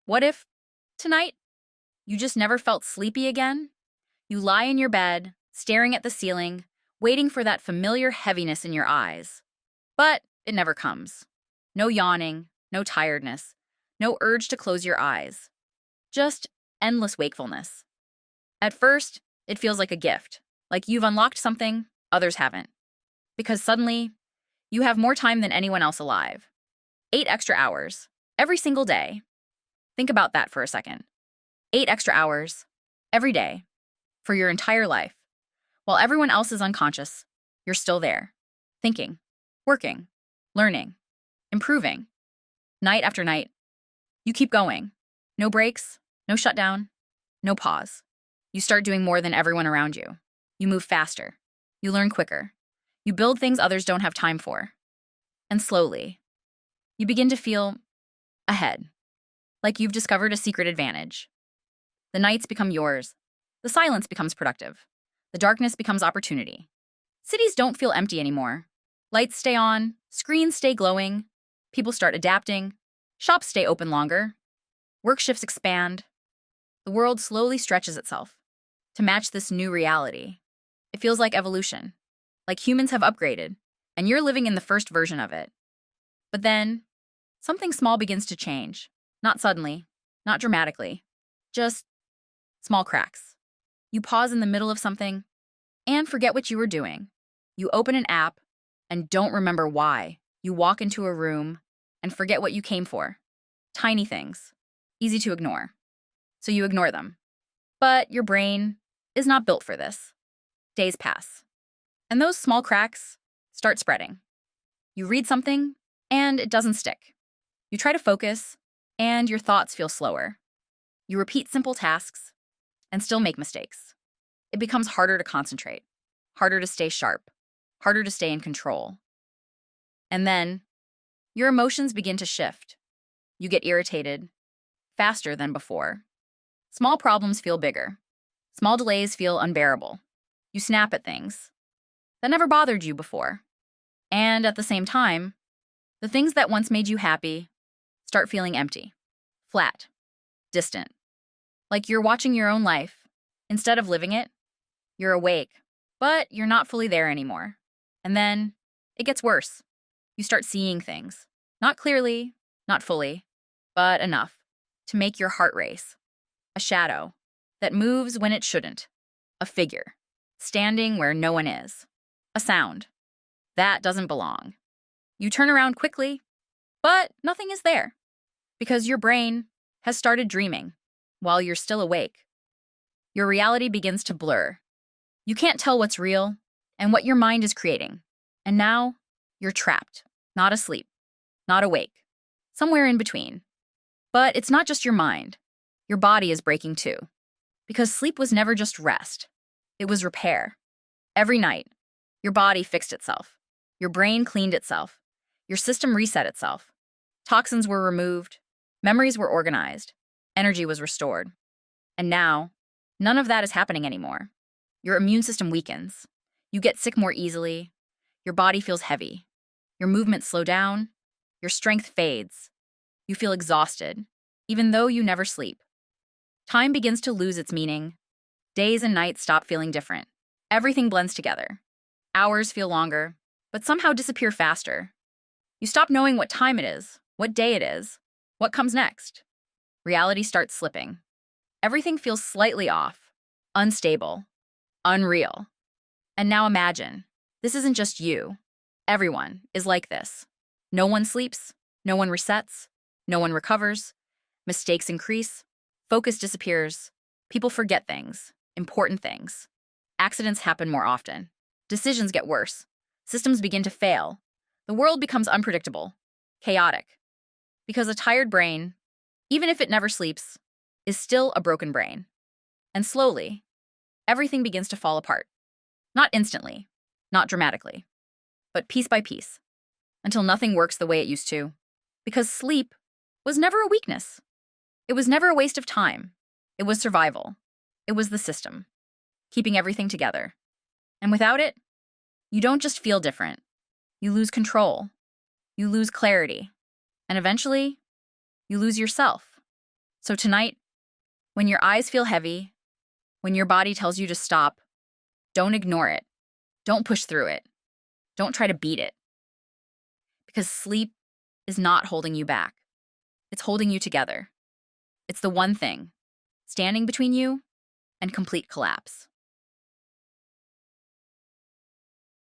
What if, tonight, you just never felt sleepy again? You lie in your bed, staring at the ceiling, waiting for that familiar heaviness in your eyes. But it never comes. No yawning, no tiredness, no urge to close your eyes. Just endless wakefulness. At first, it feels like a gift, like you've unlocked something others haven't. Because suddenly, you have more time than anyone else alive. 8 extra hours, every single day. Think about that for a second. 8 extra hours, every day, for your entire life. While everyone else is unconscious, you're still there, thinking, working, learning, improving. Night after night, you keep going. No breaks, no shutdown, no pause. You start doing more than everyone around you. You move faster. You learn quicker. You build things others don't have time for. And slowly, you begin to feel ahead, like you've discovered a secret advantage. The nights become yours. The silence becomes productive. The darkness becomes opportunity. Cities don't feel empty anymore. Lights stay on, screens stay glowing, people start adapting, shops stay open longer, work shifts expand. The world slowly stretches itself to match this new reality. It feels like evolution, like humans have upgraded, and you're living in the first version of it. But then, something small begins to change. Not suddenly, not dramatically, just small cracks. You pause in the middle of something and forget what you were doing. You open an app and don't remember why. You walk into a room and forget what you came for. Tiny things, easy to ignore. So you ignore them. But your brain is not built for this. Days pass, and those small cracks start spreading. You read something and it doesn't stick. You try to focus and your thoughts feel slower. You repeat simple tasks and still make mistakes. It becomes harder to concentrate, harder to stay sharp, harder to stay in control. And then, your emotions begin to shift. You get irritated, faster than before. Small problems feel bigger. Small delays feel unbearable. You snap at things that never bothered you before. And at the same time, the things that once made you happy start feeling empty, flat, distant. Like you're watching your own life. Instead of living it, you're awake, but you're not fully there anymore. And then it gets worse. You start seeing things. Not clearly, not fully, but enough to make your heart race. A shadow that moves when it shouldn't. A figure standing where no one is. A sound that doesn't belong. You turn around quickly, but nothing is there because your brain has started dreaming while you're still awake. Your reality begins to blur. You can't tell what's real and what your mind is creating. And now you're trapped, not asleep, not awake, somewhere in between. But it's not just your mind. Your body is breaking too. Because sleep was never just rest. It was repair. Every night, your body fixed itself. Your brain cleaned itself. Your system reset itself. Toxins were removed. Memories were organized. Energy was restored. And now, none of that is happening anymore. Your immune system weakens. You get sick more easily. Your body feels heavy. Your movements slow down. Your strength fades. You feel exhausted, even though you never sleep. Time begins to lose its meaning. Days and nights stop feeling different. Everything blends together. Hours feel longer, but somehow disappear faster. You stop knowing what time it is, what day it is, what comes next. Reality starts slipping. Everything feels slightly off, unstable, unreal. And now imagine, this isn't just you. Everyone is like this. No one sleeps, no one resets, no one recovers. Mistakes increase, focus disappears. People forget things, important things. Accidents happen more often. Decisions get worse. Systems begin to fail. The world becomes unpredictable, chaotic. Because a tired brain, even if it never sleeps, is still a broken brain. And slowly, everything begins to fall apart. Not instantly, not dramatically, but piece by piece, until nothing works the way it used to. Because sleep was never a weakness. It was never a waste of time. It was survival. It was the system, keeping everything together. And without it, you don't just feel different. You lose control. You lose clarity. And eventually, you lose yourself. So tonight, when your eyes feel heavy, when your body tells you to stop, don't ignore it. Don't push through it. Don't try to beat it. Because sleep is not holding you back. It's holding you together. It's the one thing standing between you and complete collapse.